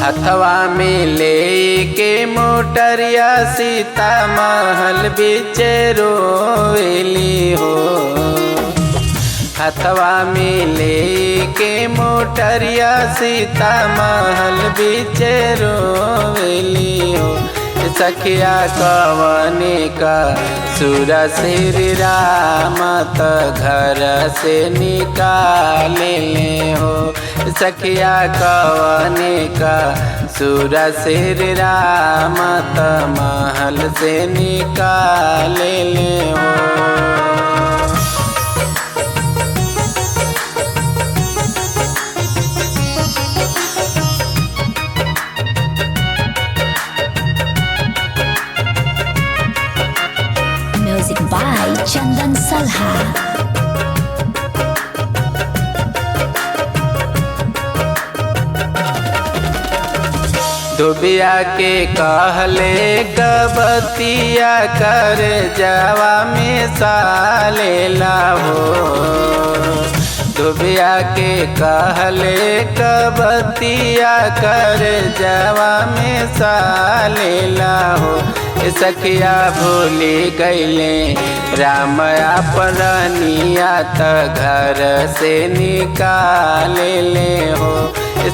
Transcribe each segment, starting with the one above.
हथवा में लेके मोटरिया सीता महल बीच रोवेली हो। हथवा में लेके मोटरिया सीता महल बीच रोवेली हो। सखिया कवने का सुर श्री राम त घर से निकाले ले हो। सखिया कवने का सुर श्री राम त महल से निकाले ले हो। Music by Chandan Salha. दुबिया के कहले कबतिया कर जवा में सालेला हो। दुबिया के कहले कबतिया कर जवा में सालेला हो। सखिया भूली गईले राम अपनिया त घर से निकाले ले हो।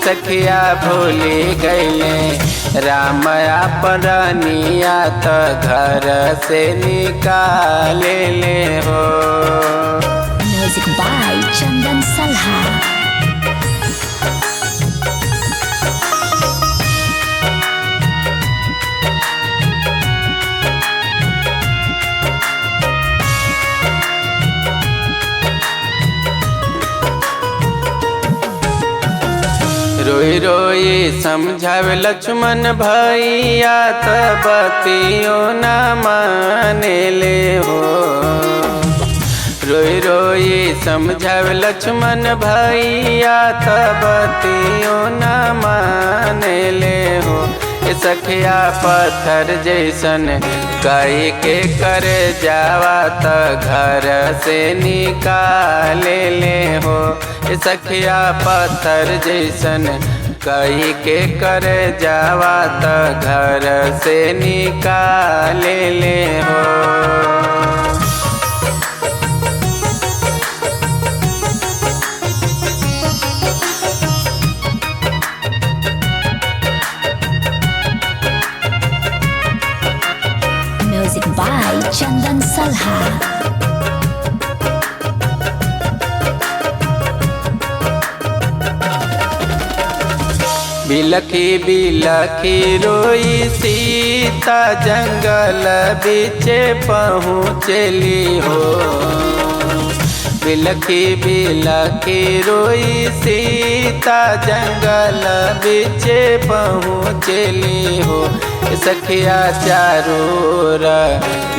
सखिया भूली गईले राम अपनिया त घर से निकाले ले हो। Music by Chandan Salha. रोई रोई समझावे लक्ष्मण भैया त बतियो न माने ले हो। रोई रोई समझावे लक्ष्मण भैया त बतियो न माने ले हो। सखिया पत्थर जैसन कई के करे जावा त घर से निकाले ले हो। सखिया पत्थर जैसन कई के करे जावा त घर से निकाले ले हो। Music by Chandan Salha. बिलखी बिलखी रोई सीता जंगल बीच पहुँचली हो। बिलखी बिलखी रोई सीता जंगल बीच पहुँचली हो। सखिया चारोर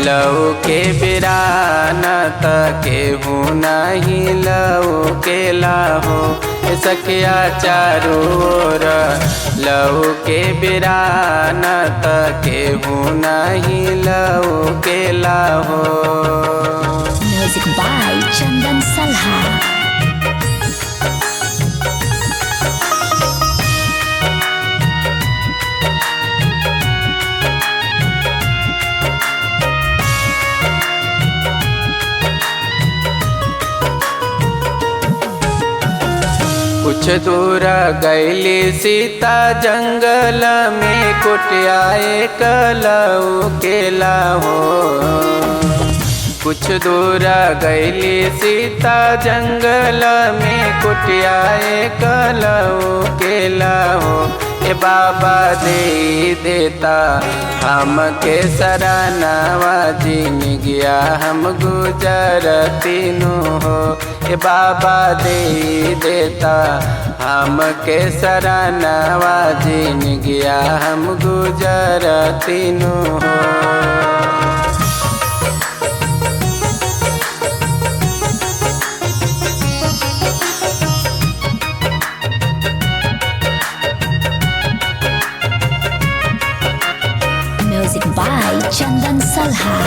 लऊ के बिराना त केहू नहीं लऊ के लाहो। सखिया चारोर लऊ के बिराना त केहू नहीं लऊ के लाहो। Music by Chandan Salha. कुछ दूर गईली सीता जंगल में कुटिया एक लऊ के लाहो। कुछ दूर गईली सीता जंगल में कुटिया एक लऊ के लाहो। बाबा दे देता हमके सरानावा जिन गया हम गुजरतीनु हो। बाबा दे देता हमके सरानावा जिन गया हम गुजरतीनु हो। Music by Chandan Salha.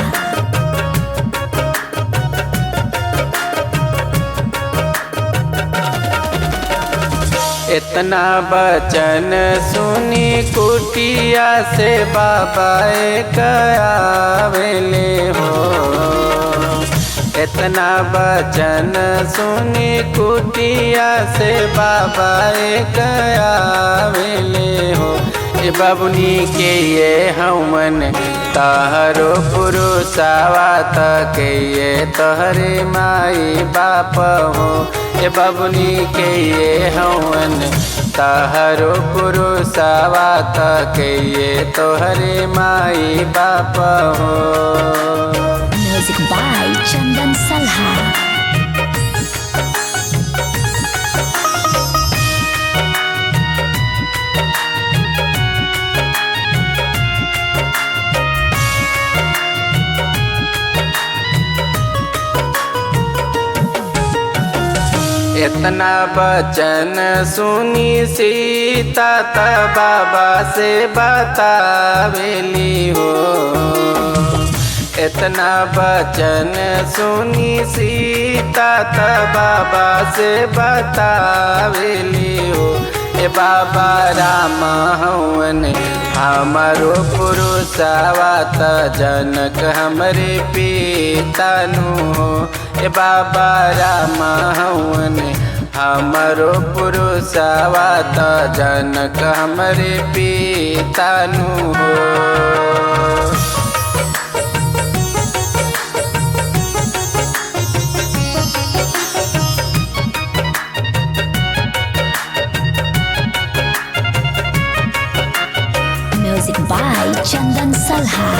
इतना बचन सुनी कुटिया से बाबा एक आवेले हो। इतना बचन सुनी कुटिया से बाबा एक आवेले हो। ए बबुनी के ये हवन तहरो पुरुषावा के ये तोहरे माई बाप हो। ए बबुनी के ये हवन तहरो पुरुषावा के ये तोहरे माई बाप हो। Music by Chandan Salha. इतना बचन सुनी सीता त बाबा से बतावेली हो। इतना बचन सुनी सीता त बाबा से बतावेली हो। ए बाबा राम हवन हमारो पुरुषावा त जनक हमरे पिता नु हो। ए बाबा राम हवन हमारो पुरुषावा त जनक हमरे पिता नु हो। Music by Chandan Salha.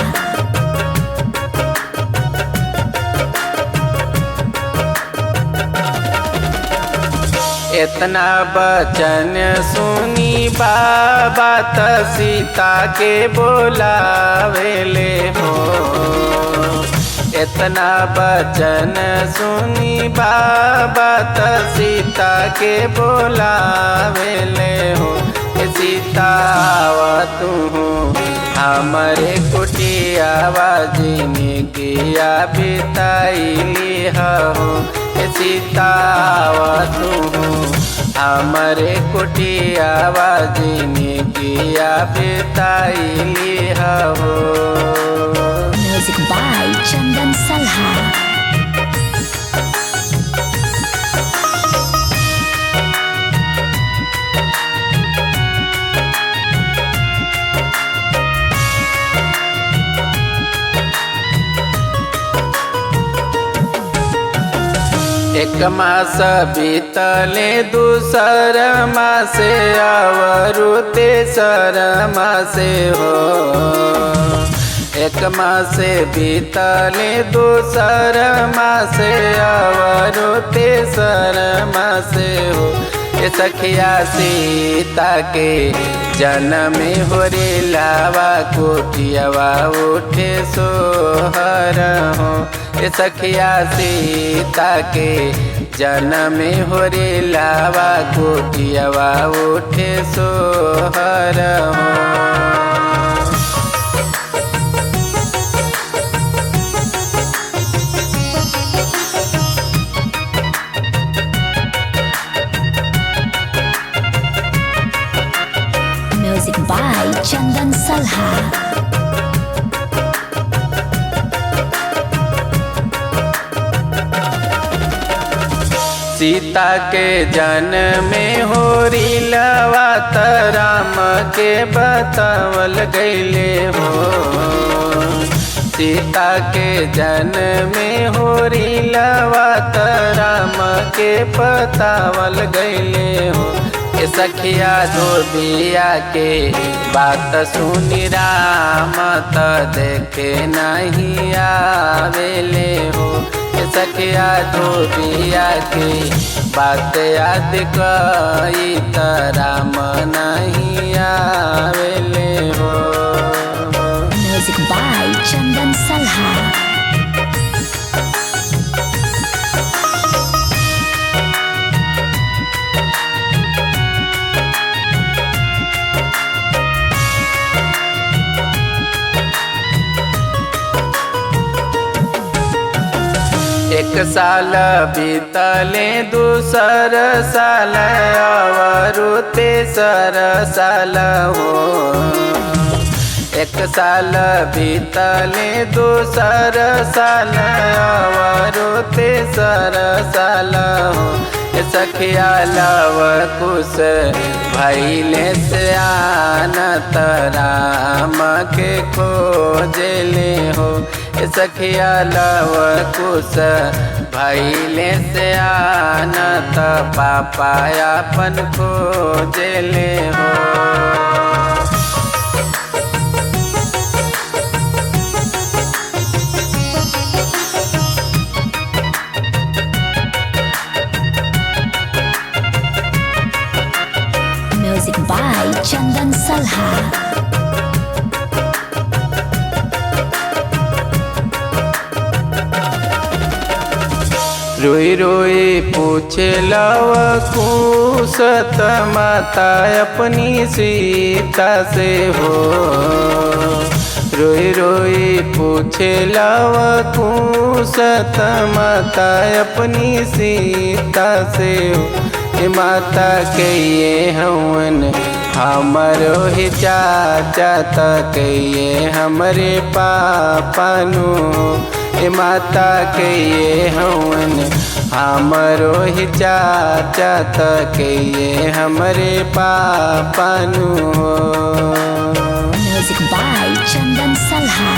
इतना बचन सुनी बाबा त सीता के बोलावेले हो। इतना बचन सुनी बाबा त सीता के बोलावेले हो। सीता आवा तू हमारे कुटियावा जिनगिया बिताइली हो। सीता आवा तू हमारे कुटियावा जिनगिया बिताइली हो। Music by Chandan Salha. एक मास बीतले दूसर मासे आवरु तेसर मासे हो। एक मासे बीतले दूसर मासे आवरु तेसर मासे हो। ए सखिया सीता के जन्म हो रे लावा कुटियावा उठे सोहर हो। ए सखिया सीता के जन्म हो रे लावा कुटियावा उठे सोहर हो। Music by Chandan Salha. Sita के जन्म में हो रीलवा त राम के बतावल गईले हो। सीता के जन्म में हो रीलवा त राम के बतावल गईले हो। ए सखिया धोबिया के बात सुनी राम त देखे नहीं आवेले हो। सखिया धोबिया के बात याद कई त राम नहीं आवेले हो। Music by Chandan Salha. एक एक साल बीतले दूसर साल और तेसर साल हो। एक साल बीतले दूसर साल और तेसर साल हो। सखिया लव कुश भैले से आनत राम के खोजले हो। सखिया लव कुश भैले से आनत पापा अपन खोजले हो। Music by Chandan Salha. रोई रोई पूछे लव कुश माता अपनी सीता से हो। रोई रोई पूछे लव कुश माता अपनी सीता से हो। माता के ये हवन हमरो ही चाचा तक ये हमरे पापा नु। माता के ये हवन हमरो ही चाचा तक ये हमरे पापा नु। Music by Chandan Salha.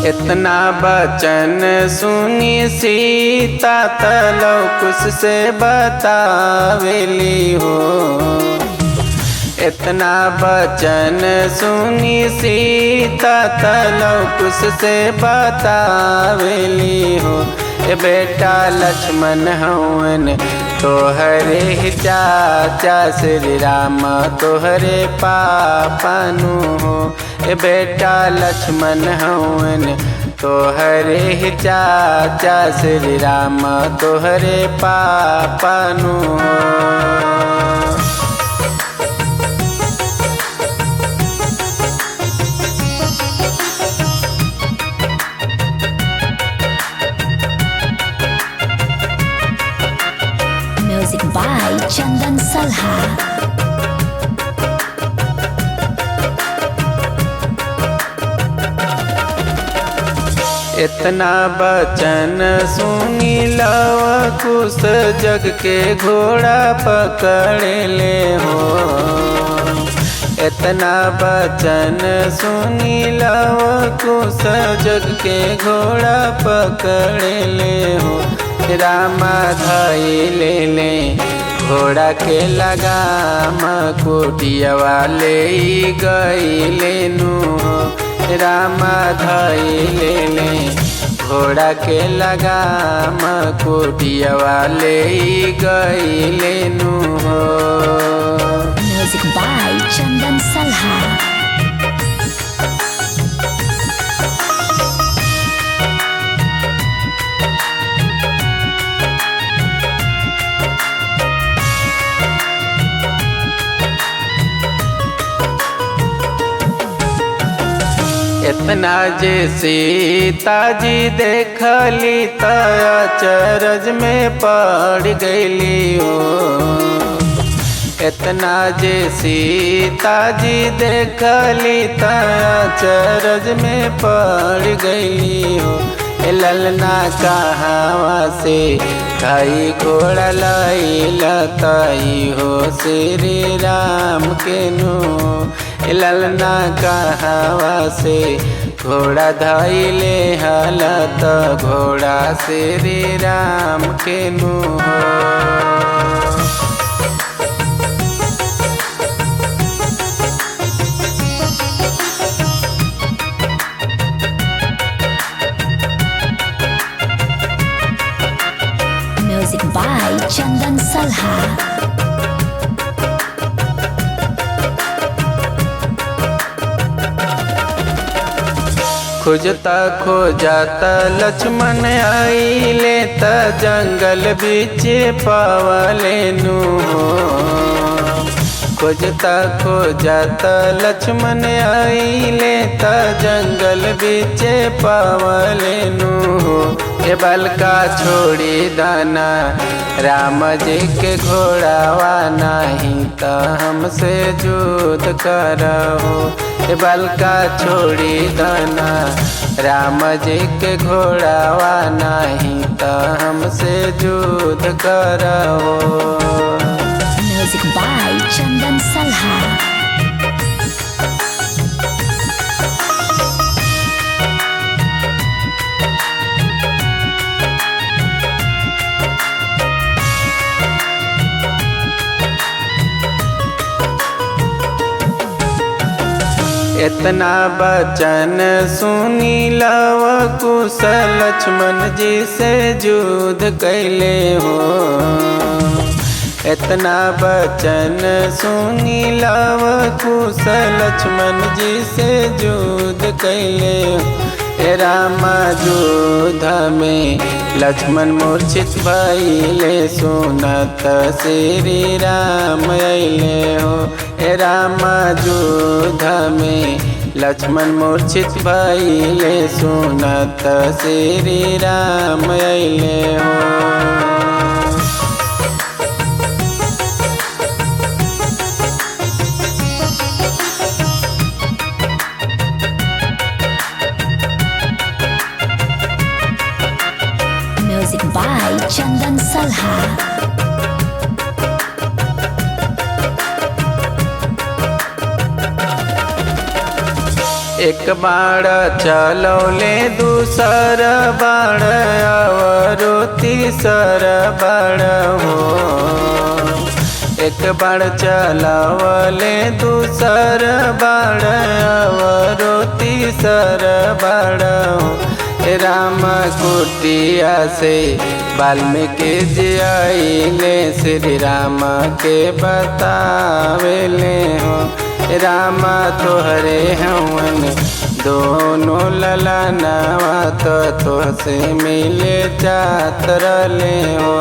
इतना बचन सुनी सीता तलव कुश से बतावेली हो। इतना बचन सुनी सीता तलव कुश से बतावेली हो। बेटा लक्ष्मण हवन तोहरे ही चाचा श्री राम तोहरे पापा नु हो। बेटा लक्ष्मण हवन तोहरे ही चाचा श्री राम तोहरे पापा नु हो। Music by Chandan Salha. इतना बचन सुनी लव कुश जग के घोड़ा पकड़ ले हो। इतना बचन सुनी लव कुश जग के घोड़ा पकड़ ले हो। रामा धाई ले ले घोड़ा के लगाम कुटिया वाले गई लेनु। रामा धाई ले ले घोड़ा के लगाम कुटिया वाले गई लेनु हो। Music by Chandan Salha. इतना जे सीता जी देखली त अचरज में पड़ गईली हो। इतना जे सीता जी देखली त अचरज में पड़ गईली हो। ललना कहावा से खाई घोड़ा लैला तई हो श्री राम के नु। ललना कहावा से घोड़ा धैले हलत घोड़ा श्री राम के नु हो। Music by Chandan Salha. खोजता खोजता लक्ष्मण आइले त जंगल बीच पावले नु हो। खोजता खोजता लक्ष्मण आइले त जंगल बीच पावले नु हो। ए बालका छोड़ी दाना राम जी के घोड़ावा नहीं त हमसे युद्ध करहो। ए बालका छोड़ी दाना राम जी के घोड़ावा नहीं त हमसे युद्ध करहो। Music by Chandan Salha. इतना बचन सुनी लव कुश लक्ष्मण जी से युद्ध कैले हो। इतना बचन सुनी लव कुश लक्ष्मण जी से युद्ध कैले हो। राम युद्ध में लक्ष्मण मूर्छित भइले सुनत श्री राम अइले हो। राम युद्ध में लक्ष्मण मूर्छित भइले सुनत श्री राम अइले हो। Music by Chandan Salha. एक बाण चलौले दूसर बाण अवरो तीसर बाण हो। एक बाण चलावले दूसर बाण अवरो तीसर बाण हो। राम कुटिया से वाल्मीकि जी आइले श्री राम के बतावेले हो। राम तोहरे हवन दोनों ललनवा तो तोहसे मिले जात रहले हो।